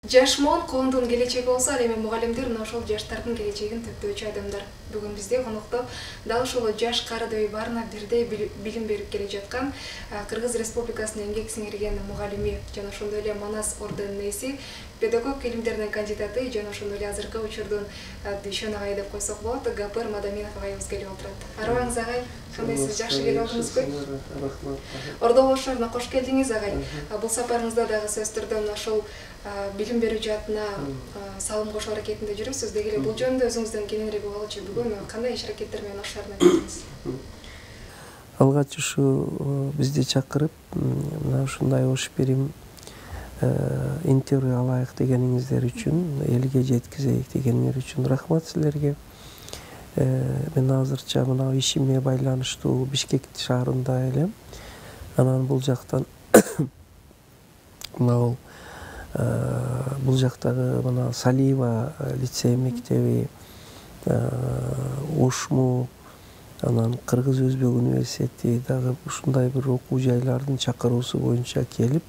Жаш муун коомдун келечеги болсо, ал эми мугалимдер мына ошол жаштардын келечегин төптөөчү адамдар. Бүгүн бизде конокто дал ушул жаш карыдөй баарына бирдей билим берип келе жаткан Кыргыз Республикасынын эмгек сиңирген мугалими жана ошондой эле Манас ордунун ээси, педагог илимдеринин кандидаты жана ошондой эле азыркы учурдун Дүйшөн агай деп койсок болот, Гапыр Мадаминов агайыбыз келип отурат. Арыбаңыз агай, кандайсыз, жакшы келип алдыңызбы? Рахмат. Ордо болушуна кош келдиңиз агай. Бул сапарыңызда дагы сөз түрдө ошол билим берүү жаатына салым кошуу аракетинде жүрөсүз. Деги эле бул жөнүндө өзүңүздөн кененирээк угалычы, бүгүн кандай иш аракеттер менен ош шаарына келдиңиз? Алгач ушу бизди чакырып, мына ушундай ош берим интервью алайык дегениңиздер үчүн, элге жеткизейик дегениңер үчүн рахмат силерге. Мен азырча мына ишиме байланыштуу Бишкек шаарында элем. Анан бул жактан мына бул жактагы мына Салиева лицей мектеби, Ошму, анан Кыргыз Өзбек университети дагы ушундай бир окуу жайлардын чакыруусу боюнча келип,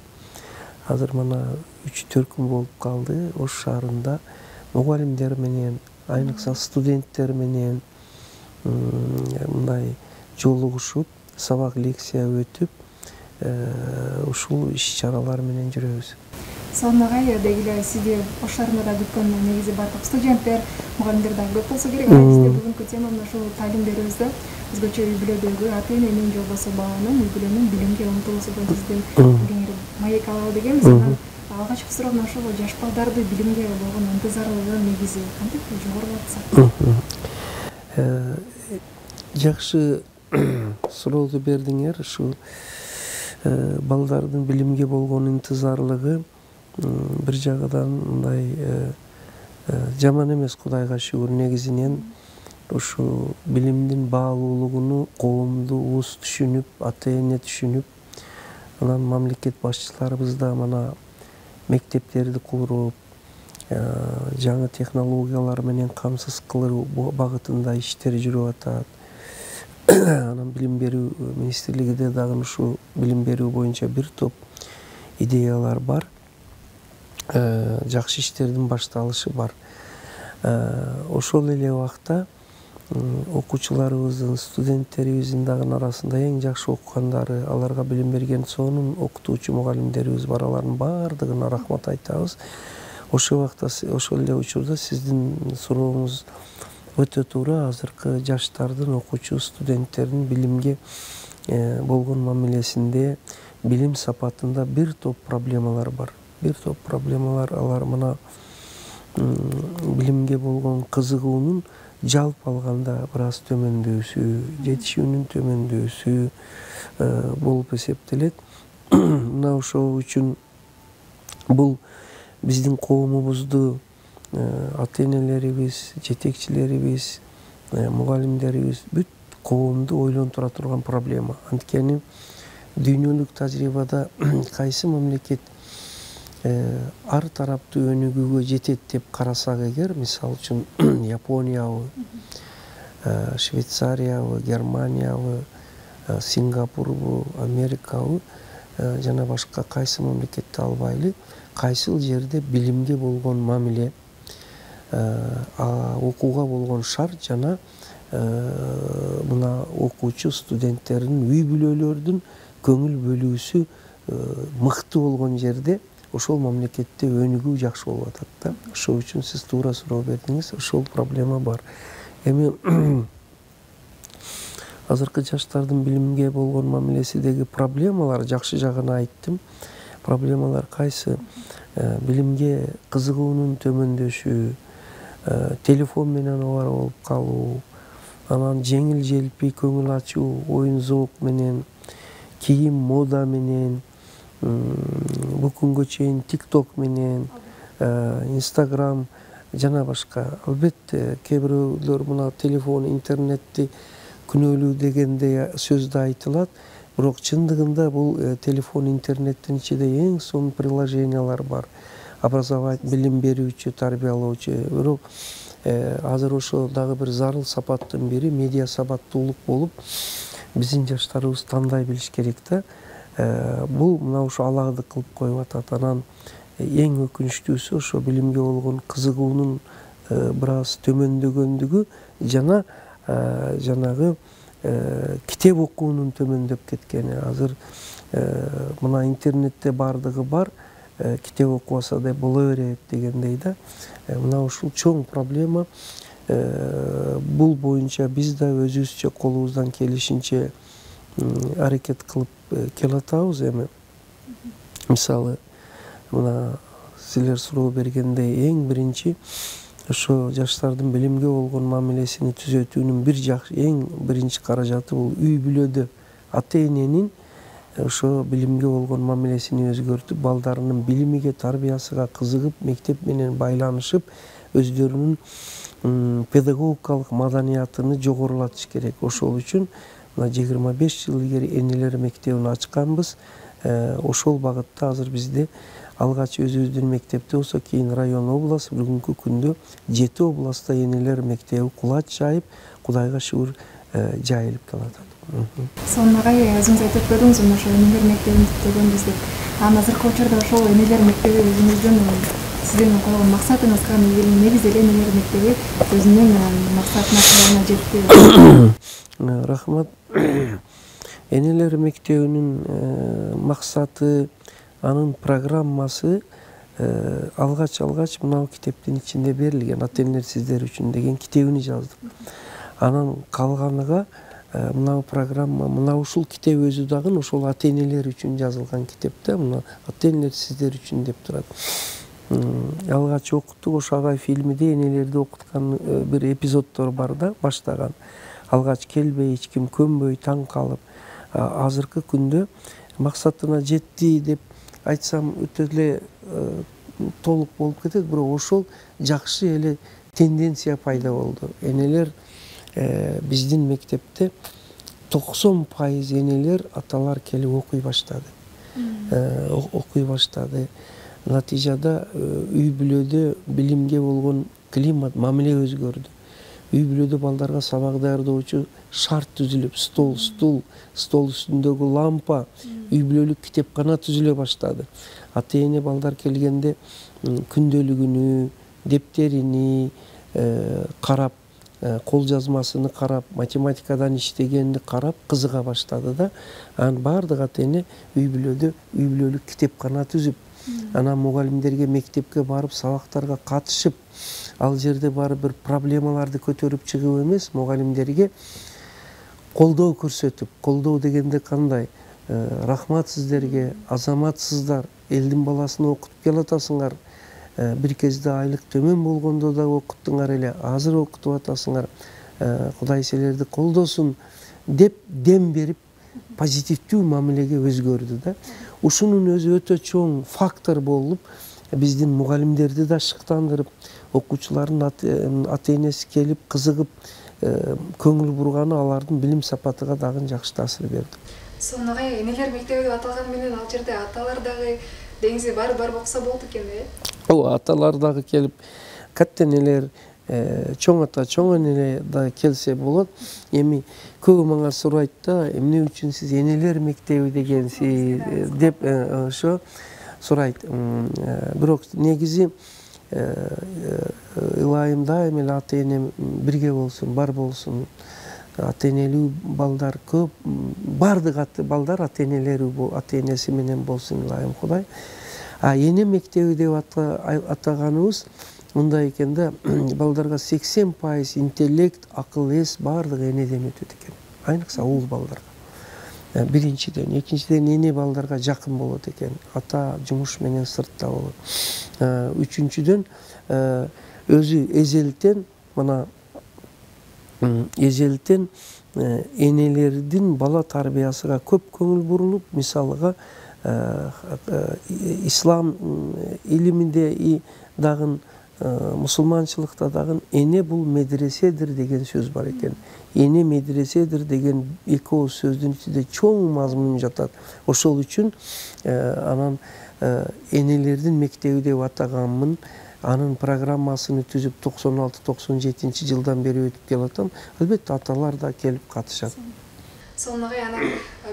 азыр мына 3-4 күн болуп калды Ош шаарында мугалимдер менен, айныкса студенттер менен мындай жолугушуп, сабак лекция өтүп, ушул иш-чаралар менен жүрөбүз. Сонун агай, деги эле сизди Ош шаарында да күткөн негизи бардык студенттер, мугалимдер дагы көп болсо керек. Бизде бүгүнкү тема мына ушул талим берүүбүздө өзгөчө үй бүлөдөгү ата-эненин же болбосо баланын үй бүлөнүн билимге умтулуусу боюнча сизден кеңири маек алалы дегенбиз. Анан алгачкы суроо мына ошол жаш балдарды билимге болгон ынтызарлыгы негизи кантип жогорулатса? Жакшы сурооду бердиңер. Ушу балдардын билимге болгон ынтызарлыгы бир жагынан мындай жаман эмес, Кудайга шүгүр. Негизинен ушу билимдин баалуулугуну коомду уус түшүнүп, ата-эне түшүнүп, анан мамлекет башчыларыбыз да мына мектептерди куруп, жаңы технологиялар менен камсыз кылуу багытында иштер жүрүп атат. Анан билим берүү министрлигиде дагы ушу билим берүү боюнча бир топ идеялар бар. Жакшы иштердин башталышы бар. Ошол эле убакта окуучуларыбыздын, студенттерибиздин дагы арасында эң жакшы окугандары, аларга билим берген сонун окутуучу мугалимдерибиз бар. Алардын баардыгына рахмат айтабыз. Ошол убакта, ошол эле учурда сиздин сурооңуз өтө туура. Азыркы жаштардын, окуучу студенттердин билимге болгон мамилесинде, билим сапатында бир топ проблемалар бар. Бир топ проблемалар, алар мына билимге болгон кызыгуунун жалпы алганда бир аз төмөндөсү, жетишүүнүн төмөндөсү болуп эсептелет. Мына ошол үчүн бул биздин коомубузду ата-энелерибиз, жетекчилерибиз, мугалимдерибиз бүт коомду ойлонтура турган проблема. Анткени дүйнөлүк тажрыйбада кайсы мамлекет ар тараптуу өнүгүүгө жетет деп карасак эгер, мисалы үчүн Япониябы, Швейцариябы, Германиябы, Сингапурбу, Америкабы жана башка кайсы мамлекетти албайлы, кайсыл жерде билимге болгон мамиле, окууга болгон шарт жана мына окуучу студенттердин, үй бүлөлөрдүн көңүл бөлүүсү мыкты болгон жерде ошол мамлекетте өнүгүү жакшы болуп атат да. Ошол үчүн сиз туура суроо бердиңиз, ошол проблема бар. Эми азыркы жаштардын билимге болгон мамилесидеги проблемалар, жакшы жагын айттым. Проблемалар кайсы? Билимге кызыгуунун төмөндөшү, телефон менен обара болуп калуу, анан жеңил желпи көңүл ачуу, оюн зоок менен, кийим мода менен, бул күнгө чейин TikTok менен, Instagram жана башка. Албетте, кээ бирөөлөр мына телефон, интернетти күнөөлүү дегенде сөз да айтылат. Бирок чындыгында бул телефон, интернеттин ичинде эң сонун приложениялар бар. Билим берүүчү, тарбиялоочу. Бирок азыр ошо дагы бир зарыл сапаттын бири медиа сабаттуулук болуп, биздин жаштарыбыз тандай билиш керек да. Бул мына ушу алагды кылып коюп атат. Анан эң өкүнүчтүүсү ошо билимге болгон кызыгуунун бир аз төмөндөгөндүгү жана жанагы китеп окуунун төмөндөп кеткени. Азыр мына интернетте бардыгы бар, китеп окубаса да боло берет дегендей да. Мына ушул чоң проблема. Бул боюнча биз да өзүбүзчө колубуздан келишинче аракет кылып келатабыз. Эми мисалы мына силер суроо бергендей эң биринчи ошо жаштардын билимге болгон мамилесини түзөтүүнүн эң биринчи каражаты бул үй бүлөдө ата эненин ошо билимге болгон мамилесини өзгөртүп, балдарынын билимиге, тарбиясыга кызыгып, мектеп менен байланышып, өздөрүнүн педагогикалык маданиятын жогорулатыш керек. Ошол үчүн мына 25 жыл илгери энелер мектебин ачканбыз. Ошол багытта азыр бизде алгач өзүбүздүн мектепте болсо, кийин район, область, бүгүнкү күндө 7 областта энелер мектеби кулач жайып, Кудайга шүгүр жайылып келатат. Сонун агай, өзүңүз айтып көрдүңүз, ошо энелер мектебин түзгөнбүз деп. Азыркы учурда ошол энелер мектеби өзүңүздүн сиздин койгон максатыңызга негизделген энелер мектеби өзүнүн максатына жетти. Рахмат. Энелер мектебинин максаты, анын программасы алгач мынау китептин ичинде берилген. Ата энелер сиздер үчүн деген китебини жаздым. Анан калганыга мынау программа, мына ушул китеп өзү дагы ошол ата энелер үчүн жазылган китеп да. Мына ата энелер сиздер үчүн деп турат. Алгач окуттук, ошо агай фильмиде энелерди окуткан бир эпизоддор бар да, баштаган. Алгач келбей, эч ким көнбөй, таң калып, азыркы күндө максатына жетти деп айтсам өтө эле толук болуп кетет, бирок ошол жакшы эле тенденция пайда болду. Энелер биздин мектепте 90% энелер, аталар келип окуй баштады. Натыйжада үй бүлөдө билимге болгон климат, мамиле өзгөрдү. Үй бүлөдө балдарга сабак даярдоочу шарт түзүлүп, стол үстүндөгү лампа, үй бүлөлүк китепкана түзүлө баштады. Ата эне балдар келгенде күндөлүгүнү, дептерини карап, кол жазмасыны карап, математикадан иштегенди карап кызыга баштады да. Анан баардык ата эне үй бүлөлүк китепкана түзүп, анан мугалимдерге мектепке барып, сабактарга катышып, ал жерде барып бир проблемаларды көтөрүп чыгып эмес, мугалимдерге колдоо көрсөтүп, колдоо дегенде кандай? Рахмат сиздерге, азаматсыздар, элдин баласын окутуп келатасыңар. Бир кезде айлык төмөн болгондо да окуттуңар эле, азыр окутуп атасыңар. Кудай силерди колдосун деп дем берип, позитивдүү мамилеге өзгөрдү да. Ушунун өзү өтө чоң фактор болуп, биздин мугалимдерди да шыктандырып, окуучулардын ата энеси келип кызыгып көңүл бурганы алардын билим сапатыга дагы жакшы таасир берди. Сонун агай, энелер мектеби деп аталган менен ал жерде аталар дагы деңизи бар окуса болду экен да? Ооба, аталар дагы келип, катта энелер, чоң ата, чоң эне да келсе болот. Эми көбү мага сурайт да, эмне үчүн сиз энелер мектеби дегенсиз деп ошо сурайт. Бирок негизи ылайым дайым эле ата энем бирге болсун, бар болсун. Ата энелүү балдар көп, бардык балдар ата энеси менен болсун ылайым Кудай. Эне мектеби деп атаганыбыз мындай экен да, балдарга 80% интеллект, акыл эс бардыгы энеден өтөт экен. Айныкса уул балдарга. Биринчиден, экинчиден эне балдарга жакын болот экен. Ата жумуш менен сыртта болот. Үчүнчүдөн өзү эзелтен энелердин бала тарбиясыга көп көңүл бурулуп, мисалыга ислам илиминде дагы, мусулманчылыкта дагы эне бул медреседир деген сөз бар экен. Эне медреседир деген эки ооз сөздүн ичинде чоң мазмун жатат. Ошол үчүн анан энелердин мектеби деп атаганмын. Анын программасыны түзүп 96-97 жылдан бери өтүп келатам. Албетте аталар да келип катышат. Сонуна анан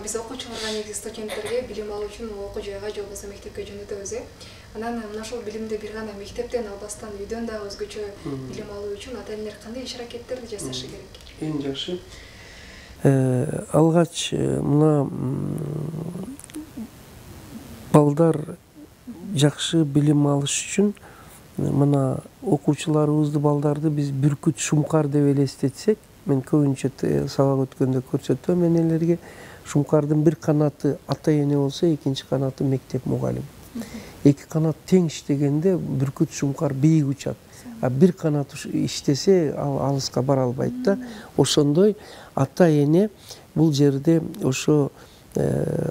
биз окуучуларга негизи студенттерге билим алуу үчүн окуу жайга же болбосо мектепке жөнөтөбүз. Анан мына ушул билимди бир гана мектептен албастан үйдөн дагы өзгөчө билим алуу үчүн ата энелер кандай иш-аракеттерди жасашы керек? Эң жакшы. Алгач мына балдар жакшы билим алыш үчүн мына окуучуларыбызды балдарды биз бүркүт шумкар деп элестетсек, мен көбүнчө сабак өткөндө көрсөтөм энелерге, шумкардын бир канаты ата эне болсо, экинчи канаты мектеп мугалим. Эки канат тең иштегенде бүркүт шумкар бийик учат. А бир канат иштесе ал алыска бара албайт да. Ошондой ата эне бул жерде ошо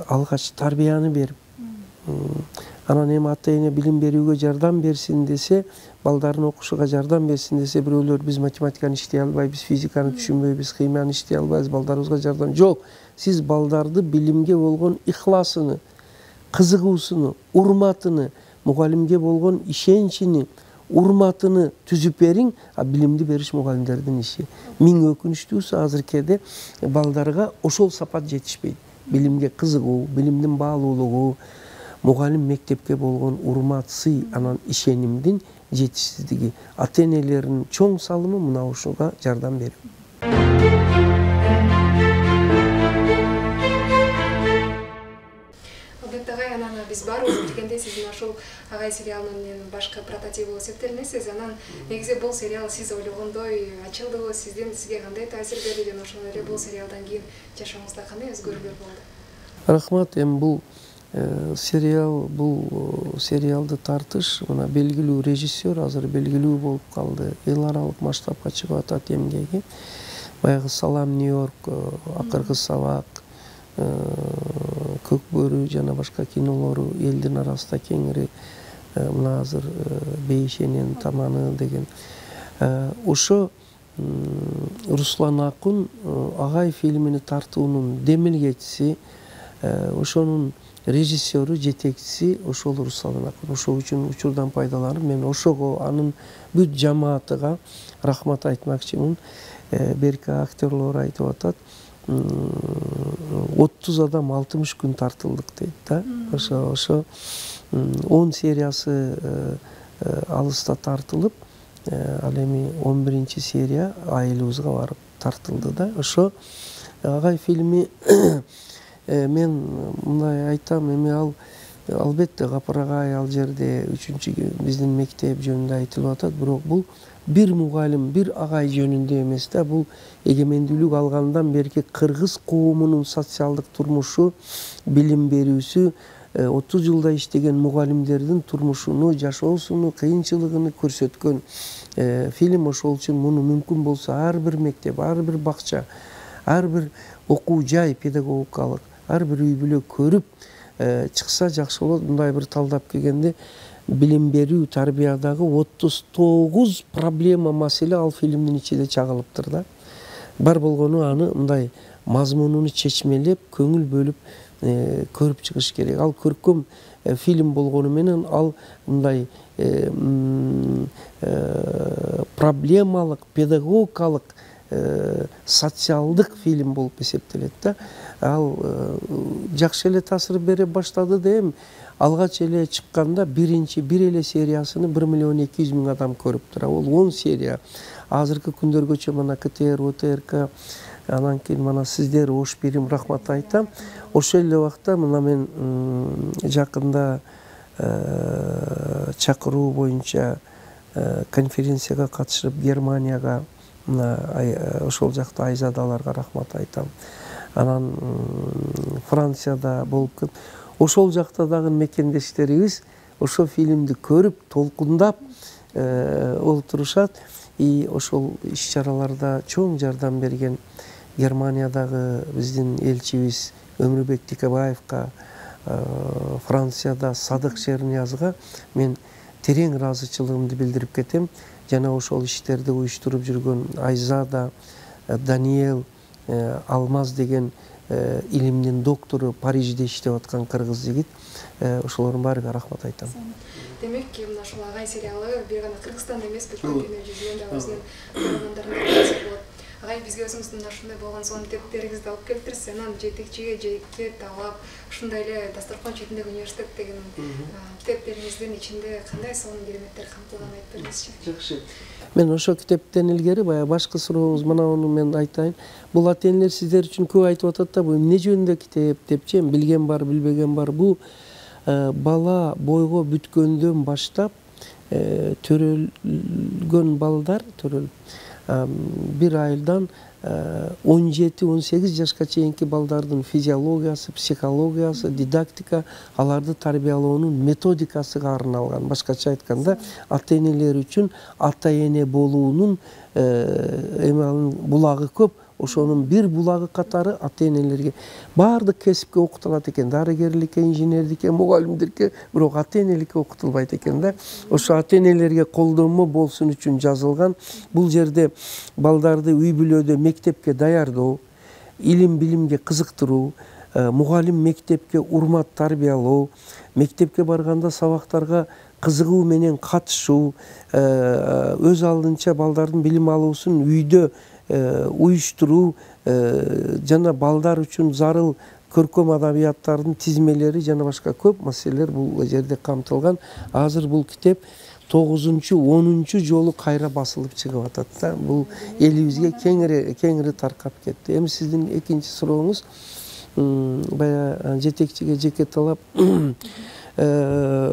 алгач тарбияны берип, анан эми ата эне билим берүүгө жардам берсин десе, балдарын окушуга жардам берсин десе, бирөөлөр биз математиканы иштей албайбыз, физиканы түшүнбөйбүз, химияны иштей албайбыз, балдарыбызга жардам. Жок, сиз балдарды билимге болгон ихласыны, кызыгуусуну, урматыны, мугалимге болгон ишеничини, урматыны түзүп бериң, а билимди бериш мугалимдердин иши. Миң өкүнүчтүүсү азыркеде балдарга ошол сапат жетишпейт. Билимге кызыгуу, билимдин баалуулугу, мугалим мектепке болгон урмат, сый, анан ишенимдин жетишсиздиги. Ата энелердин чоң салымы мына ушуга жардам берүү. Биз баарыбыз билгендей, сиз ушул Агай сериалынын башкы прототиби болуп эсептелинесиз. Анан негизи бул сериал сиз ойлогондой ачылдыбы, сизге кандай таасир берди жана ошондой эле бул сериалдан кийин жашооңузда кандай өзгөрүүлөр болду? Рахмат. Эми бул сериалды тартыш мына белгилүү режиссер азыр белгилүү болуп калды. Эл аралык масштабка чыгып атат эмгеги. Баягы Салам Нью-Йорк, Акыркы сабак, Көк бөрү жана башка кинолору, элдин арасында кеңири, мына азыр Бейшенен таманы деген. Ошо Руслан Акун Агай фильмини тартуунун демилгечиси, ошонун режиссеру, жетекчиси ошол Руслан Акун. Ошол үчүн учурдан пайдаланып, мен ошого, анын бүт жамаатыга рахмат айтмакчымын. Берки актерлор айтып атат, 30 адам 60 күн тартылдык дейт да. Ошо 10 сериясы алыста тартылып, ал эми 11-чи серия айылыбызга барып тартылды да. Ошо Агай фильми мен мындай айтам, эми ал албетте Гапар агай ал жерде 3-чү биздин мектеп жөнүндө айтылып атат, бирок бул бир мугалим, бир агай жөнүндө эмес да. Бул эгемендүүлүк алгандан берки кыргыз коомунун социалдык турмушу, билим берүүсү, 30 жылда иштеген мугалимдердин турмушуну, жашоосуну, кыйынчылыгын көрсөткөн фильм. Ошол үчүн муну мүмкүн болсо ар бир мектеп, ар бир бакча, ар бир окуу жай педагогикалык, ар бир үй бүлө көрүп чыкса жакшы болот. Мындай бир талдап келгенде билим берүү, тарбиядагы 39 проблема, маселе ал фильмдин ичинде чагылыптыр да. Бар болгону аны мындай мазмунуну чечмелеп, көңүл бөлүп көрүп чыгыш керек. Ал көркөм фильм болгону менен ал мындай проблемалык, педагогикалык, социалдык фильм болуп эсептелет да. Ал жакшы эле таасир бере баштады да. Эми алгач эле чыкканда бир эле сериясыны 1.200.000 адам көрүптүр. Ол 10 серия. Азыркы күндөргөчө мына КТР, ОТРК, анан кийин мына сиздер Ош Бирим рахмат айтам. Ошол эле убакта мына мен жакында чакыруу боюнча конференцияга катышып Германияга, ошол жакта айзадаларга рахмат айтам. Анан Францияда болуп, ошол жакта дагы мекендештерибиз ошол фильмди көрүп, толкундап олтурушат. И ошол иш-чараларда чоң жардам берген Германиядагы биздин элчибиз Өмүрбек Тикебаевка, Францияда Садык Шерниязга мен терең ыраазычылыгымды билдирип кетем. Жана ошол иштерди уюштуруп жүргөн Айзада, Даниэл, Алмаз деген илимдин доктору, Парижде иштеп аткан кыргыз жигит. Ошолордун баарыга рахмат айтам. Демек, мына ушул Агай сериалы бир гана Кыргызстанда эмес, бүткүл дүйнө жүзүндө өзүнүн көрөрмандарына таасир болот. агай бизге өзүңүздүн ушундай болгон сонун китептериңизди алып келиптирсиз, анан жетекчиге жеке таалап ушундай эле дасторкон четиндеги университет деген китептериңиздин ичинде кандай сонун кереметтер камтылганын айтып бериңизчи. Жакшы. Мен ошо китептен илгери баягы башкы сурооңуз мынауну мен айтайын. Бул ата-энелер сиздер үчүн көп айтып атат да, бул эмне жөнүндө китеп депчи, билген бар, билбеген бар. Бул бала бойго бүткөндөн баштап төрөлгөн балдар, бир айылдан 17-18 жашка чейинки балдардын физиологиясы, психологиясы, дидактика, аларды тарбиялоонун методикасыга арналган. Башкача айтканда, ата-энелер үчүн ата-эне болуунун булагы көп. Ошонун бир булагы катары ата-энелерге баардык кесипке окутулат экен. Дарыгерликке, инженердикке, мугалимдикке, бирок ата-энеликке окутулбайт экен да. Ошо ата-энелерге колдонмо болсун үчүн жазылган. Бул жерде балдарды үй бүлөдө мектепке даярдоо, илим билимге кызыктыруу, мугалим мектепке урмат тарбиялоо, мектепке барганда сабактарга кызыгуу менен катышуу, өз алдынча балдардын билим алуусун үйдө уюштуруу жана балдар үчүн зарыл көркөм адабияттардын тизмелери жана башка көп маселелер бул жерде камтылган. Азыр бул китеп 9-10 жолу кайра басылып чыгып атат да. Бул элибизге кеңири таркап кетти. Эми сиздин экинчи сурооңуз баягы жетекчиге жеке талап.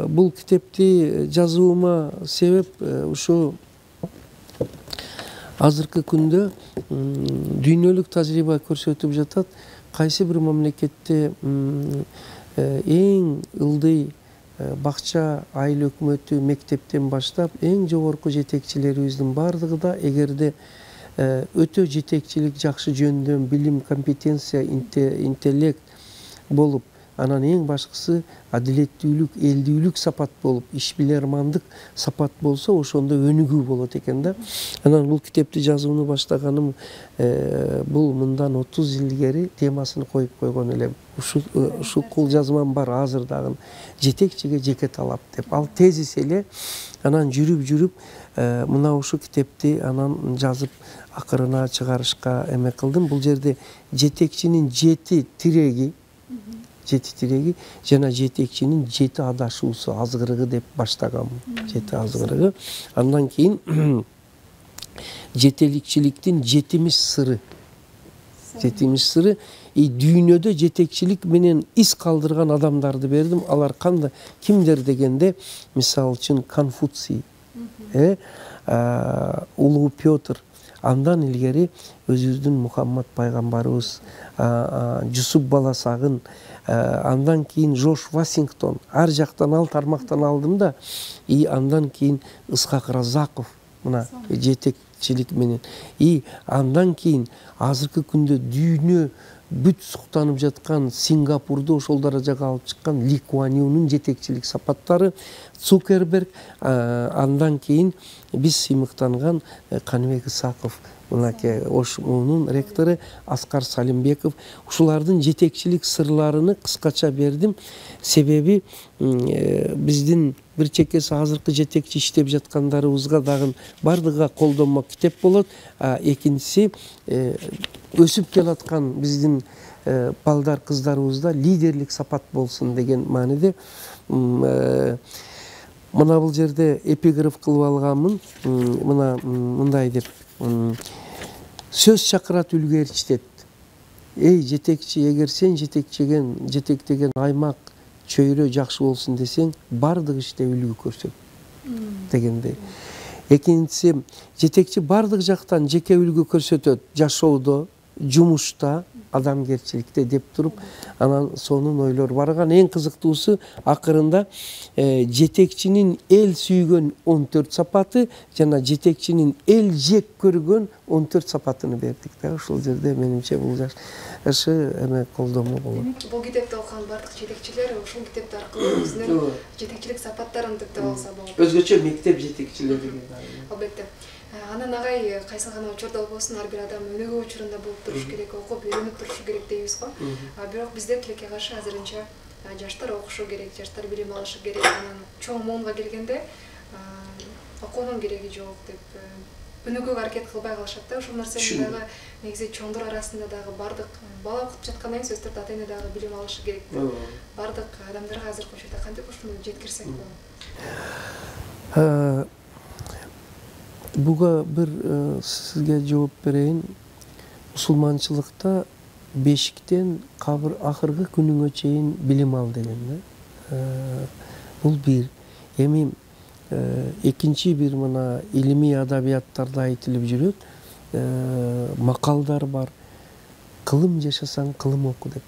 Бул китепти жазуума себеп ушу азыркы күндө дүйнөлүк тажрыйба көрсөтүп жатат, кайсы бир мамлекетте эң ылдый бакча, айыл өкмөтү, мектептен баштап эң жогорку жетекчилерибиздин бардыгы да эгерде өтө жетекчилик жакшы жөндөм билим, компетенция, интеллект болуп, анан эң башкысы адилеттүүлүк, элдүүлүк сапат болуп, ишбилермандык сапат болсо, ошондо өнүгүү болот экен да. Анан бул китепти жазууну баштаганым бул мындан 30 жыл илгери темасын коюп койгон элем. Ушул кол жазмам бар азыр дагы, жетекчиге жеке талап деп. Ал тезис эле анан жүрүп мына ушу китепти анан жазып акырына чыгарышка эме кылдым. Бул жерде жетекчинин 7 тиреги жана жетекчинин 7 адашуусу, азгырыгы деп баштагам. 7 азгырыгы. Андан кийин жетекчиликтин 7 сыры. 7 сыры дүйнөдө жетекчилик менен ис калдырган адамдарды бердим. Алар кандай, кимдер дегенде, мисалы үчүн Конфуций, Улуу Петр, андан илгери өзүбүздүн Мухаммад пайгамбарыбыз, Жусуп Баласагын, андан кийин Жорж Вашингтон, ар жактан ал тармактан алдым да, андан кийин Ысқақ Разақов, мына жетекчилик менен, андан кийин азыркы күндө дүйнө бүт суктанып жаткан Сингапурду ошол даражага алып чыккан Ли Куан Юнун жетекчилик сапаттары, Цукерберг, андан кийин биз сыймыктанган Каныбек Исаков, мынакей ошмунун ректору Аскар Салимбеков, ушулардын жетекчилик сырларыны кыскача бердим. Себеби биздин бир чекеси азыркы жетекчи иштеп жаткандарыбызга дагы бардыгы колдонмо китеп болот. Экинчиси өсүп келаткан биздин балдар, кыздарыбызда лидерлик сапат болсун деген мааниде мына бул жерде эпиграф кылып алганмын. Мына мындай деп: сөз чакырат үлгү ээрчитет. Эй жетекчи, эгер сен жетектеген аймак, чөйрө жакшы болсун десең, бардык иште үлгү көрсөт дегендей. Экинчиси, жетекчи бардык жактан жеке үлгү көрсөтөт, жашоодо, жумушта, адамгерчиликте деп туруп, анан сонун ойлор барган. Эң кызыктуусу акырында жетекчинин эл сүйгөн 14 сапаты жана жетекчинин эл жек көргөн 14 сапатыны бердик да. Ошол жерде менимче бул жакшы эме колдонмо болот. Бул китепти окуган бардык жетекчилер ушул китеп аркылуу өзүнүн жетекчилик сапаттарын типтеп алса болот. Өзгөчө мектеп жетекчилери. Албетте. Анан агай кайсы гана учурда болбосун ар бир адам өнүгүү учурунда болуп туруш керек, окуп үйрөнүп турушу керек дейбиз го. Бирок бизде тилекке каршы азырынча жаштар окушу керек, жаштар билим алышы керек. Анан чоң моунга келгенде окуунун кереги жок деп өнөгөөгө аракет кылбай калышат да. Ошол нерсени дагы негизи чоңдор арасында дагы бардык бала окуп жаткандан кийин сөздөр ата эне дагы билим алышы керек. Бардык адамдарга азыр көчөдө кантип ушуну жеткирсек болот? Буга бир сизге жооп берейин. Мусулманчылыкта бешиктен кабыр акыркы күнүңө чейин билим ал деген да. Бул бир. Эми экинчи бир мына илимий адабияттарда айтылып жүрөт. Макалдар бар. Кылым жашасаң кылым оку деп.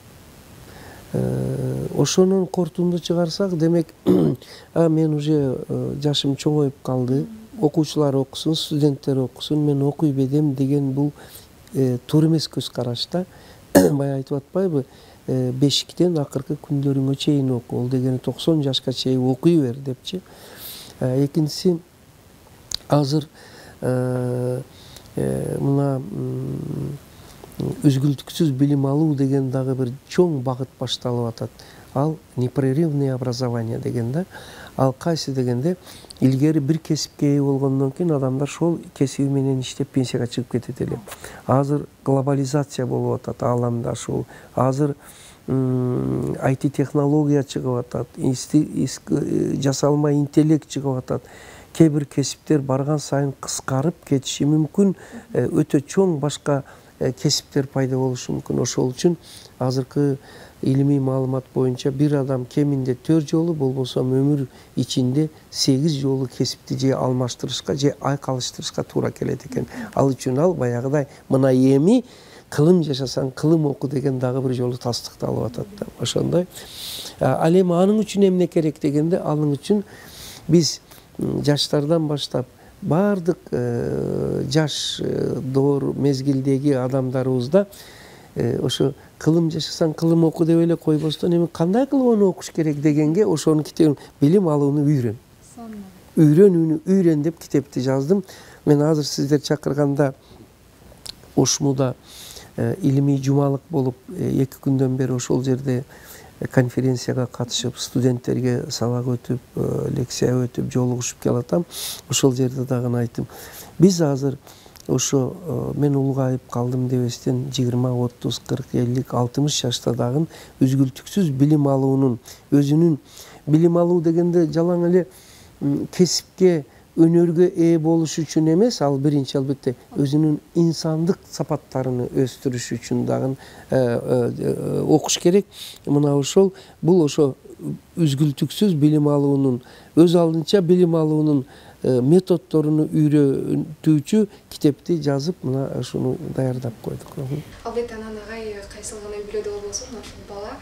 Ошонун кортунду чыгарсак, демек, мен уже жашым чоңоюп калды. Окуучулар окусун, студенттер окусун, мен окуй бедем деген бул туура эмес көз караш да. Бая айтып атпайбы? Бешиктен акыркы күндөрүңө чейин оку. Ол дегени 90 жашка чейин окуй бер депчи. Экинчиси, азыр мына үзгүлтүксүз билим алуу деген дагы бир чоң багыт башталып атат. Ал непрерывное образование деген да. Ал кайсы дегенде, илгери бир кесипке ээ болгондон кийин адамдар шол кесиби менен иштеп пенсияга чыгып кетет эле. Азыр глобализация болуп атат ааламда ошол. Азыр IT технология чыгып атат, жасалма интеллект чыгып атат. Кээ бир кесиптер барган сайын кыскарып кетиши мүмкүн, өтө чоң башка кесиптер пайда болушу мүмкүн. Ошол үчүн азыркы илимий маалымат боюнча бир адам кеминде 4 жолу, болбосо өмүр ичинде 8 жолу кесипти же алмаштырышка, же айкалыштырышка туура келет экен. Ал үчүн ал баягыдай мына эми кылым жашасаң кылым оку деген дагы бир жолу тастыкталып атат да. Ошондой. Ал эми анын үчүн эмне керек дегенде, анын үчүн биз жаштардан баштап бардык жаш доор мезгилдеги адамдарыбызда ошо кылым жашасаң кылым оку деп эле койбостон, эми кандай кылып ону окуш керек дегенге ошонун китебин билим алууну үйрөн. Үйрөн деп китепти жаздым. Мен азыр сиздер чакырганда Ошмуда илимий жумалык болуп 2 күндөн бери ошол жерде конференцияга катышып, студенттерге сабак өтүп, лекция өтүп, жолугушуп келатам. Ошол жерде дагы айттым. Биз азыр ошо мен улгайып калдым дебестен 20, 30, 40, 50, 60 жашта дагы үзгүлтүксүз билим алуунун, өзүнүн билим алуу дегенде жалаң эле кесипке, өнөргө ээ болуш үчүн эмес, ал биринчи албетте өзүнүн инсандык сапаттарын өстүрүш үчүн дагы окуш керек. Мына ошол бул ошо үзгүлтүксүз билим алуунун, өз алдынча билим алуунун методдорун үйрөтүүчү китепти жазып, мына ушуну даярдап койдук. Албетте анан агай кайсыл гана үй бүлөдө болбосун, ошол бала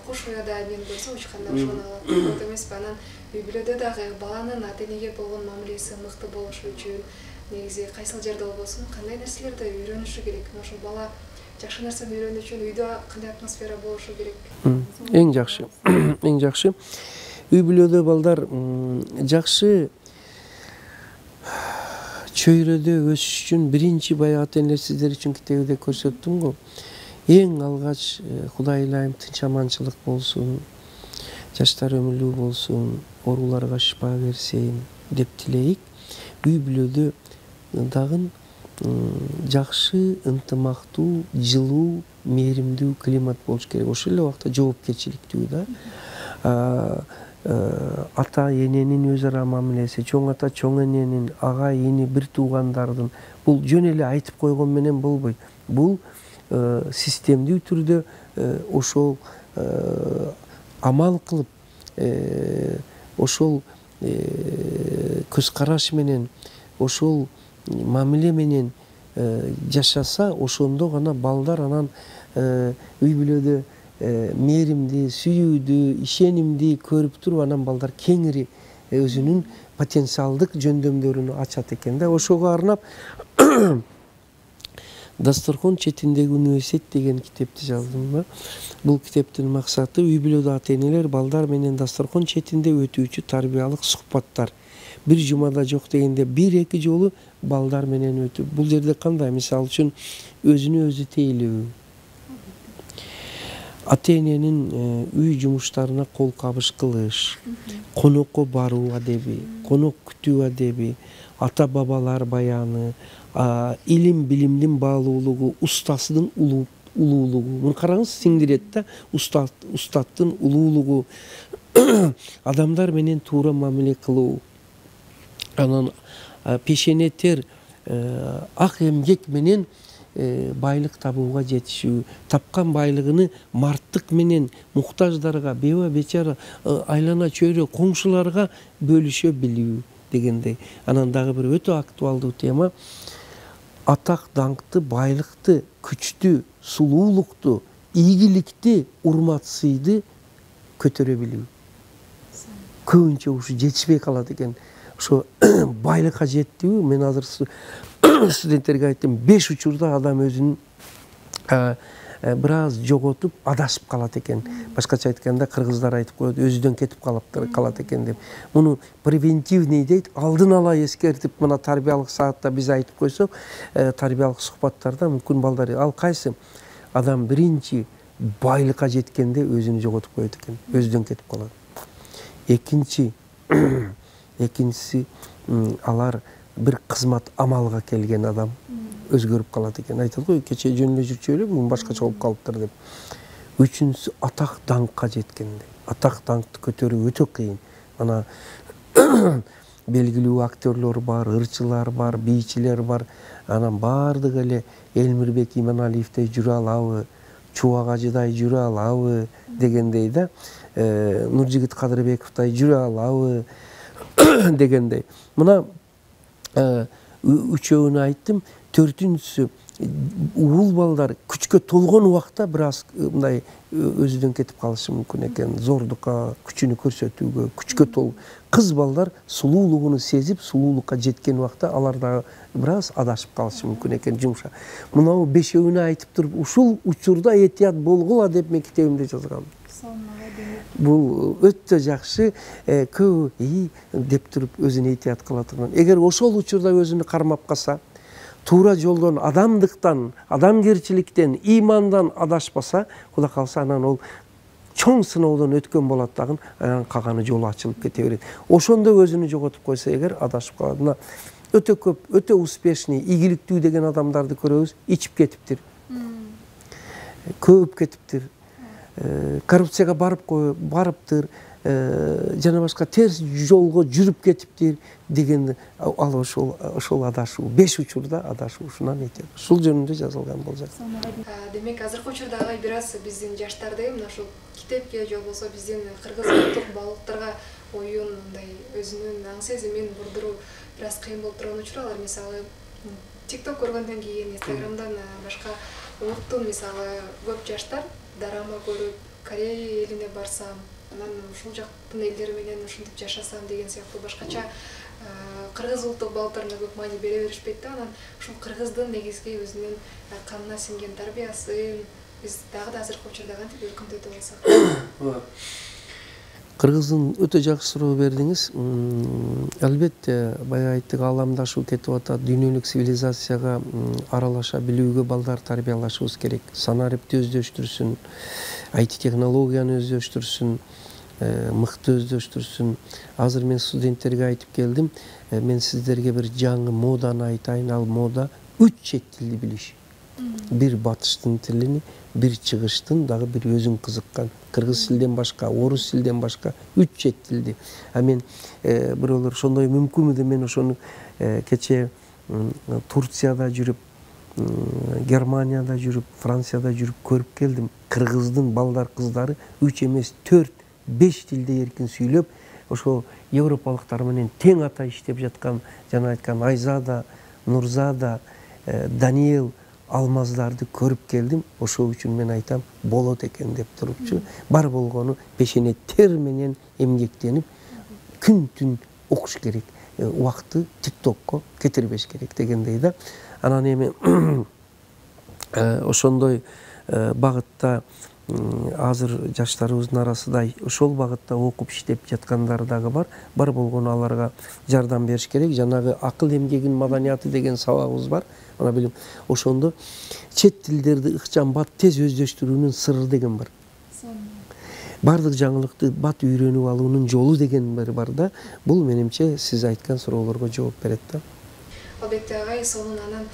кош уяда мен болсо учканда ошону алат эмеспи? Анан үй бүлөдө дагы баланын ата энеге болгон мамилеси мыкты болушу үчүн негизи кайсыл жерде болбосун кандай нерселерди үйрөнүшү керек? Ошол бала жакшы нерсени үйрөнүү үчүн үйдө кандай атмосфера болушу керек? Эң жакшы. Эң жакшы. Үй бүлөдө балдар жакшы чөйрөдө өсүш үчүн биринчи баягы ата энелер сиздер үчүн китебиде көрсөттүм го. Эң алгач Кудай ылайым тынч аманчылык болсун, жаштар өмүрлүү болсун, ооруларга шифа берсин деп тилейик. Үй бүлөдө дагы жакшы, ынтымактуу, жылуу, мээримдүү климат болуш керек. Ошол эле убакта жоопкерчиликтүү да. Ата эненин өз ара мамилеси, чоң ата чоң эненин, ага ини бир туугандардын бул жөн эле айтып койгон менен болбойт. Бул системдүү түрдө ошол амал кылып, ошол көз караш менен, ошол мамиле менен жашаса, ошондо гана балдар анан үй бүлөдө мээримди, сүйүүдү, ишенимди көрүп туруп, анан балдар кеңири өзүнүн потенциалдык жөндөмдөрүн ачат экен да. Ошого арнап Дасторкон четиндеги университет деген китепти жаздым. Бул китептин максаты үй бүлөдө ата энелер балдар менен дасторкон четинде өтүүчү тарбиялык сухбаттар. Бир жумада жок дегенде 1-2 жолу балдар менен өтүп. Бул жерде кандай? Мисалы үчүн өзүнө өзү тейлөө, ата эненин үй жумуштарына кол кабыш кылыш, конокко баруу адеби, конок күтүү адеби, ата бабалар баяны, илим билимдин баалуулугу, устасынын улуулугу. Муну караңыз, сиңдирет да, устаттын улуулугу, адамдар менен туура мамиле кылуу, анан пешенетер ак эмгек менен байлык табууга жетишүү, тапкан байлыгыны марттык менен муктаждарга, беба бечара айлана чөйрө коңшуларга бөлүшө билүү дегендей. Анан дагы бир өтө актуалдуу тема, атак даңкты, байлыкты, күчтү, сулуулукту, ийгиликти, урмат-сыйды көтөрө билүү. Көбүнчө ушу жетишпей калат экен. Ошо байлыкка жеттүү, мен азыр студенттерге айттым, 5 учурда адам өзүн бир аз жоготуп, адашып калат экен. Башкача айтканда, кыргыздар айтып коет, өзүдөн кетип калат экен деп. Муну превентивный дейт, алдын ала эскертип, мына тарбиялык саатта биз айтып койсок, тарбиялык сухбаттарда мүмкүн балдар, ал кайсы адам биринчи байлыкка жеткенде өзүн жоготуп коет экен, өзүдөн кетип калат. Экинчиси алар bir kızmat amalga kelgen adam özgörüp kalat eken. Aytат ғой, кече жөн эле жүрчү эле, бүгүн башкача болуп калыптыр деп. Үчүнчүсү атак даңкка жеткенде. Атак даңкты көтөрүү өтө кыйын. Ана белгилүү актерлор бар, ырчылар бар, бийчилер бар. Анан бардыгы эле Элмирбек Иманалиевдей жүрө алабы, Чубак ажыдай жүрө алабы дегендей да. Нуржигит Кадырбековдай жүрө алабы дегендей. Мына үчөөүнү айттым, төртүнчүсү уул балдар күчкө толгон убакта бир аз мындай өзүдөн кетип калышы мүмкүн экен. Зордукка, күчүнү көрсөтүүгө, күчкө кыз балдар сулуулугуну сезип, сулуулукка жеткен убакта алар да бир аз адашып калышы мүмкүн экен, жумша. Мынау бешөөүнү айтып туруп, ушул учурда этият болгула деп мен китебимде жазгам. Бул өтө жакшы, көбү деп туруп өзүнө этият кыла турган. Эгер ошол учурда өзүнү кармап калса, туура жолдон, адамдыктан, адамгерчиликтен, имандан адашпаса, Кудай калса, анан ол чоң сыноодон өткөн болот дагы, анан калганы жолу ачылып кете берет. Ошондо өзүнү жоготуп койсо, эгер адашып калат. Мына өтө көп, өтө успешный, ийгиликтүү деген адамдарды көрөбүз, ичип кетиптир. Көп кетиптир. Коррупцияга барыптыр, жана башка терс жолго жүрүп кетиптир деген ал ошол адашуу, 5 учурда адашуу, ушунан этет. Ушул жөнүндө жазылган болжот. Демек, азыркы учурдагы бир аз биздин жаштарды мына ушул китепке же болбосо биздин кыргыз улуттук балыктарга оюн, мындай өзүнүн аң сезимин бурдуруу бир аз кыйын болуп турган учурлар. Мисалы, TikTok көргөндөн кийин, Instagramдан башка улуттун мисалы көп жаштар дарама көрүп, Корея элине барсам, анан ушул жактын элдери менен ушинтип жашасам деген сыяктуу башкача кыргыз улуттук балыктарына көп маани бере беришпейт да. Анан ушул кыргыздын негизги өзүнүн канына сиңген тарбиясын биз дагы да азыркы учурда кантип өркүндөтө алсак? Кыргыздын өтө жакшы суроо бердиңиз. Албетте, бая айттык, ааламдашуу кетип атат, дүйнөлүк цивилизацияга аралаша билүүгө балдар тарбиялашыбыз керек. Санарипти өздөштүрсүн, IT технологияны өздөштүрсүн, мыкты өздөштүрсүн. Азыр мен студенттерге айтып келдим, мен сиздерге бир жаңы моданы айтайын, ал мода 3 чет тилди билиш. Бир батыштын тилини, бир чыгыштын, дагы бир өзүң кызыккан. Кыргыз тилден башка, орус тилден башка 3 чет тилди. Мен бирөөлөр ошондой мүмкүнбү деп мен ошону кече Турцияда жүрүп, Германияда жүрүп, Францияда жүрүп көрүп келдим. Кыргыздын балдар кыздары 3 эмес 4-5 тилде эркин сүйлөп, ошо европалыктар менен тең ата иштеп жаткан, жана айткан Айзада, Нурзада, Даниэл алмаздарды көрүп келдим. Ошол үчүн мен айтам, болот экен деп турупчу. Бар болгону пешенеттер менен эмгектенип, күн түн окуш керек. Убакытты TikTokко кетирбеш керек дегендей да. Анан эми ошондой багытта азыр жаштарыбыздын арасында ошол багытта окуп иштеп жаткандар дагы бар. Бар болгону аларга жардам бериш керек. Жанагы акыл эмгегин маданияты деген сабагыбыз бар. Ана билим, ошондо чет тилдерди ыкчам бат тез өздөштүрүүнүн сырры деген бар. бардык жаңылыкты бат үйрөнүп алуунун жолу деген бир бар да. Бул менимче сиз айткан суроолорго жооп берет да. Албетте агай, сонун анан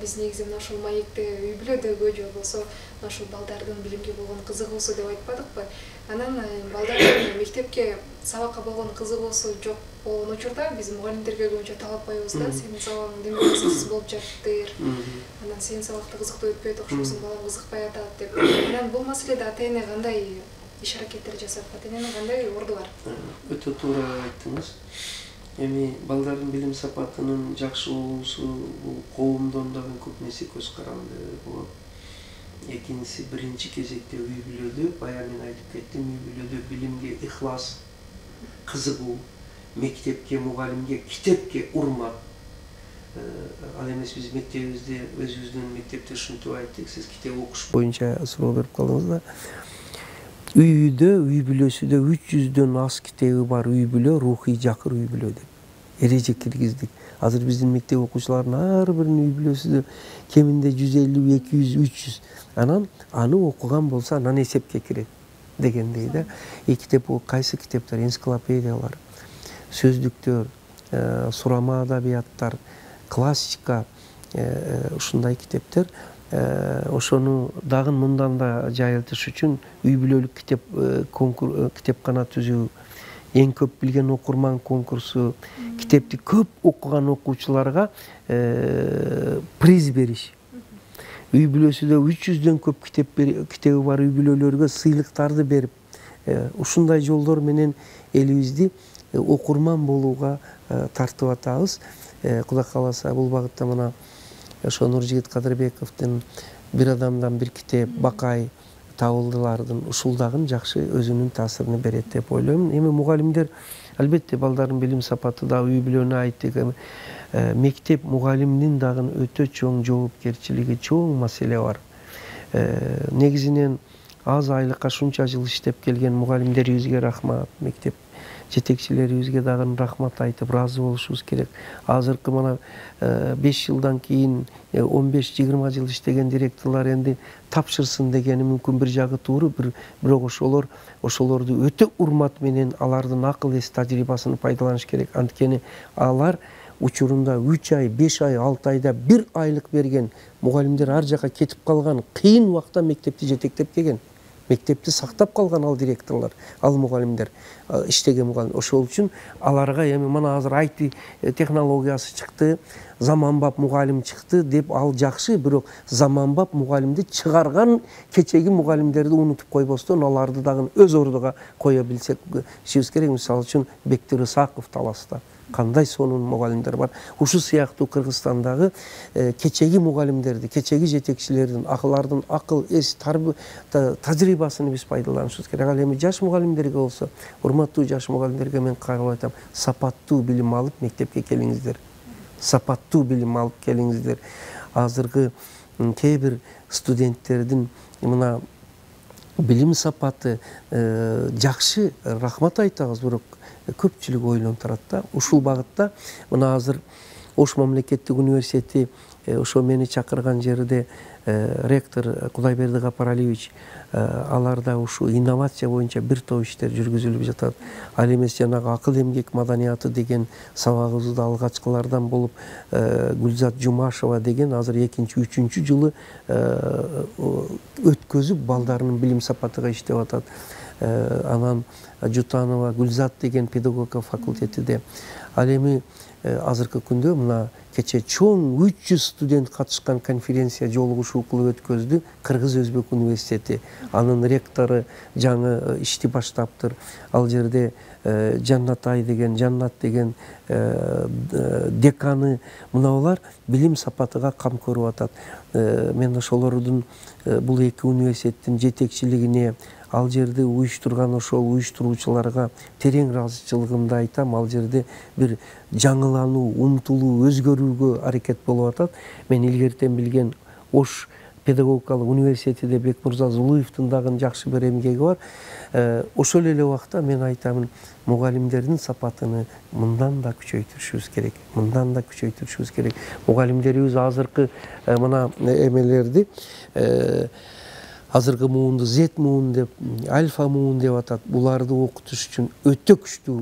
биз негизи мына ушул маекте үй бүлөдөгү же болбосо ушул балдардын билимге болгон кызыгуусу деп айтпадыкпы? Анан балдардын мектепке сабакка болгон кызыгуусу жок болгон учурда биз мугалимдерге көбүнчө талап коебуз да. Сенин сабагың демек кызыксыз болуп жатыптыр. Анан сенин сабакта кызыктуу өтпөйт окшойсуң, балам кызыкпай атат деп. Анан бул маселеде ата-эне кандай иш-аракеттер жасап, ата-эненин кандай орду бар? Өтө туура айттыңыз. Эми балдардын билим сапатынын жакшы болуусу бул коомдон дагы көп нерсе көз каранды болот. Экинчиси биринчи кезекте үй бүлөдө, бая мен айтып кеттим, үй бүлөдө билимге ыхлас, кызыгуу, мектепке, мугалимге, китепке урмат. Ал эмес биз мектебибизде өзүбүздүн мектепте ушинтип айттык, сиз китеп окуш боюнча суроо берип калдыңыз да. Үйдө, үй бүлөсүдө 300дөн аз китеби бар үй бүлө рухий жакыр үй бүлө деп эреже киргиздик. Азыр биздин мектеп окуучуларынын ар биринин үй бүлөсүдө кеминде 150, 200, 300. Анан аны окуган болсо анан эсепке кирет дегендей да. Китеп кайсы китептер? Энциклопедиялар, сөздүктөр, сурама адабияттар, классика, ушундай китептер. Ошону дагы мындан да жайылтыш үчүн үй бүлөлүк китепкана түзүү, эң көп билген окурман конкурсу, китепти көп окуган окуучуларга приз бериш. Үй бүлөсүдө 300дөн көп китеби бар үй бүлөлөргө сыйлыктарды берип, ушундай жолдор менен элибизди окурман болууга тартып атабыз. Кудай кааласа бул багытта мына ошо Нуржигит Кадырбековдун «Бир адамдан бир китеп», Бакай табылдылардын ушул дагы жакшы өзүнүн таасирин берет деп ойлойм. Эми мугалимдер албетте балдардын билим сапаты да үй бүлөнү айттык. Мектеп мугалимдин дагы өтө чоң жоопкерчилиги, чоң маселе бар. Негизинен аз айлыкка шунча жыл иштеп келген мугалимдерибизге рахмат, мектеп жетекчилерибизге дагы рахмат айтып, разы болушубуз керек. Азыркы мына 5 жылдан кийин 15-20 жыл иштеген директорлор энди тапшырсын дегени мүмкүн бир жагы туура, бирок ошолорду өтө урмат менен алардын акыл эс тажрыйбасын пайдаланыш керек. Анткени алар учурунда 3 ай, 5 ай, 6 айда 1 айлык берген мугалимдер ар жака кетип калган, кыйын убакта мектепти жетектеп келген. Мектепти сактап калган ал директорлор, ал мугалимдер, иштеген мугалим. Ошол үчүн аларга эми мына азыр IT технологиясы чыкты, заманбап мугалим чыкты деп ал жакшы, бирок заманбап мугалимди чыгарган кечеги мугалимдерди унутуп койбостон аларды дагы өз ордуга кое билсек керек. Мисалы үчүн Бектир Ысаков Таласта кандай сонун мугалимдер бар. Ушул сыяктуу Кыргызстандагы кечеги мугалимдерди, кечеги жетекчилердин акылардын акыл эс тажрыйбасын биз пайдаланышыбыз керек. Ал эми жаш мугалимдерге болсо, урматтуу жаш мугалимдерге мен кайрылып айтам, сапаттуу билим алып мектепке келиңиздер. Сапаттуу билим алып келиңиздер. Азыркы кээ бир студенттердин мына билим сапаты жакшы, рахмат айтабыз, бирок көпчүлүк ойлонуп турат да. Ушул багытта мына азыр Ош мамлекеттик университети ошо мени чакырган жерде ректор Кудайберди Гапаралиевич аларда ушу инновация боюнча бир топ иштер жүргүзүлүп жатат. Ал эмес жанагы акыл эмгек маданияты деген сабагыбызда алгачкылардан болуп Гүлзат Жумашева деген азыр 2-3 жылы өткөзүп балдарынын билим сапатыга иштеп атат. Анан Жутанова Гүлзат деген педагогика факультетиде. Ал эми азыркы күндө мына кече чоң 300 студент катышкан конференция жолугушуу кылып өткөздү Кыргыз Өзбек университети. Анын ректору жаңы ишти баштаптыр. Ал жерде Жаннат деген деканы, мыналар билим сапатыга кам көрүп атат. Мен ошолордун бул эки университеттин жетекчилигине, ал жерде уюштурган ошол уюштуруучуларга терең ыраазычылыгымды айтам. Ал жерде бир жаңылануу, умтулуу, өзгөрүүгө аракет болуп атат. Мен илгертен билген Ош педагогикалык университетиде Бекмурза Зулуевдин дагы жакшы бир эмгеги бар. Ошол эле убакта мен айтамын, мугалимдердин сапатыны мындан да күчөйтүрүшүбүз керек. Мугалимдерибиз азыркы мына эмелерди азыркы муунду Z муун деп, альфа муун деп атат. Буларды окутуш үчүн өтө күчтүү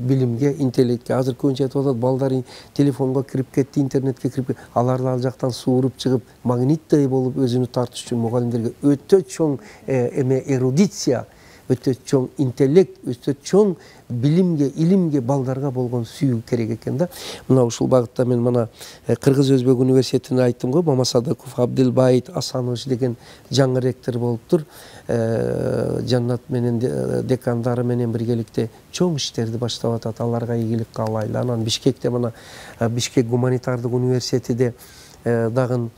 билимге, интеллектке. Азыр көбүнчө айтып атат, балдар телефонго кирип кетти, интернетке кирип кетти. Аларды ал жактан сууруп чыгып, магниттай болуп өзүнү тартыш үчүн мугалимдерге өтө чоң эрудиция, өтө чоң интеллект, өтө чоң билимге, илимге балдарга болгон сүйүү керек экен да. Мына ушул багытта мен мына Кыргыз Өзбек университетине айттым го, Мамасадыков Абдылбайит Асанович деген жаңы ректор болуптур. Жаннат менен декандары менен биргеликте чоң иштерди баштап атат. Аларга ийгилик каалайлы. Анан Бишкекте мына Бишкек гуманитардык университетиде дагы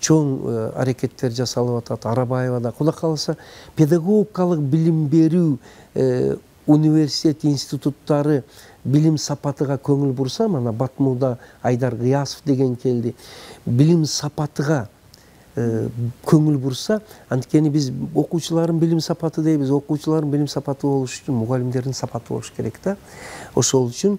чоң аракеттер жасалып атат. Арабаевада кудай кааласа педагогикалык билим берүү университет институттары билим сапатыга көңүл бурса, мана Батмуда Айдар Гыясов деген келди. Билим сапатыга көңүл бурса, анткени биз окуучулардын билим сапаты дейбиз. Окуучулардын билим сапаты болуш үчүн мугалимдердин сапаты болуш керек да. Ошол үчүн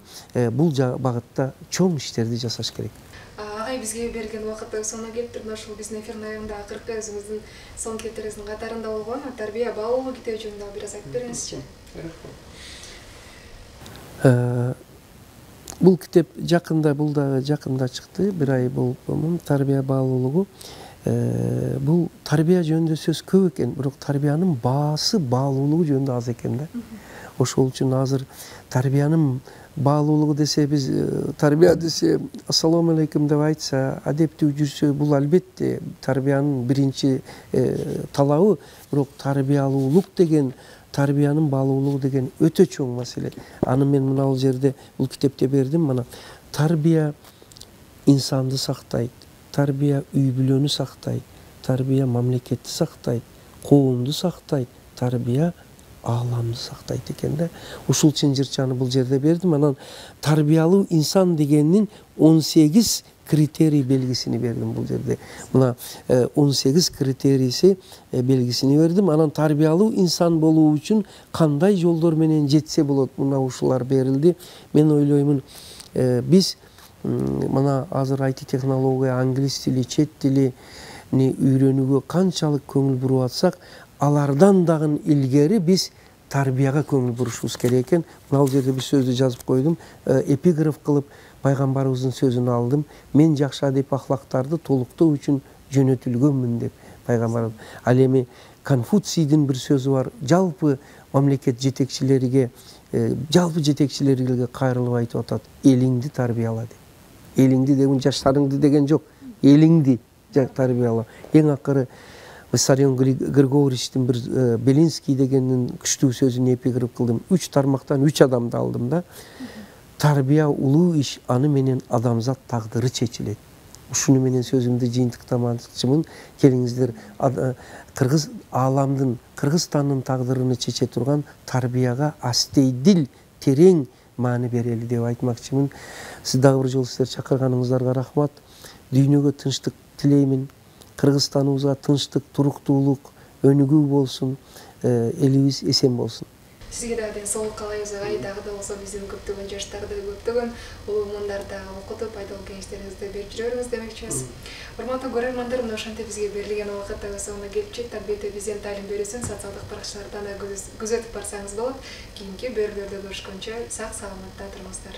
бул багытта чоң иштерди жасаш керек. Агай, бизге берген убакыт соңуна келиптир. Ошол биздин эфирдин аягында акыркы өзүңүздүн соң келтиресин катарында болгон тарбия баалуулук китеби жөнүндө бир аз айтып бериңизчи. Бул китеп жакында, бул дагы жакында чыкты, бир ай болуп, тарбия баалуулугу. Бул тарбия жөнүндө сөз көп экен, бирок тарбиянын баасы баалуулугу жөнүндө аз экен да. Ошол үчүн азыр тарбиянын баалуулугу десе, биз тарбия десе, ассаламу алейкум деп айтса, адептүү жүрсө, бул албетте тарбиянын биринчи талабы, бирок тарбиялуулук деген, тарбиянын баалуулугу деген өтө чоң маселе. Аны мен мына бул жерде, бул китепте бердим. Мына тарбия инсанды сактайт, тарбия үй бүлөнү сактайт, тарбия мамлекетти сактайт, коомду сактайт, тарбия ааламды сактайт экен да. Ушул чынжырчаны бул жерде бердим. Анан тарбиялуу инсан дегенин 18 критерий белгисини бердим бул жерде. Мына 18 критерийси белгисини бердим. Анан тарбиялуу инсан болуу үчүн кандай жолдор менен жетсе болот, мына ушулар берилди. Мен ойлоймун, биз мына азыр IT технология, англис тили, чет тилини үйрөнүүгө канчалык көңүл буруп атсак, алардан дагы илгери биз тарбияга көңүл бурушубуз керек экен. Мына бул жерде бир сөздү жазып койдум. Эпиграф кылып пайгамбарыбыздын сөзүн алдым. Мен жакшы адеп ахлактарды толуктоо үчүн жөнөтүлгөнмүн деп пайгамбарыбыз. Ал эми Конфуцийдин бир сөзү бар. Жалпы мамлекет жетекчилерге, кайрылып айтып атат: элиңди тарбияла деп. Элиңди деген жаштарыңды деген жок. Элиңди тарбияла. Эң акыры Виссарион Григорьевичтин бир Белинский дегенин күчтүү сөзүн эпиграф кылдым. 3 тармактан 3 адамды алдым да. Тарбия улуу иш, аны менен адамзат тагдыры чечилет. Ушуну менен сөзүмдү жыйынтыктамакчымын. Келиңиздер, кыргыз ааламдын, Кыргызстандын тагдырын чече турган тарбияга астейдил, терең маани берели деп айтмакчымын. Сиз дагы бир жолу чакырганыңыздарга рахмат. Дүйнөгө тынчтык тилеймин. Кыргызстаныбызга тынчтык, туруктуулук, өнүгүү болсун, элибиз эсен болсун. Сизге дагы ден соолук каалайбыз. Агай, дагы да болсо биздин көптөгөн жаштарды, көптөгөн улумундарды окутуп, пайдалуу кеңештериңизди берип жүрөрүңүз демекчибиз. Урматтуу көрөрмандар, мына ошентип бизге берилген убакыт дагы соңуна келип жетти. Албетте биздин талим берүүсүн социалдык баракчалардан да күзөтүп барсаңыз болот. Кийинки берүүлөрдө көрүшкөнчө сак саламатта туруңуздар.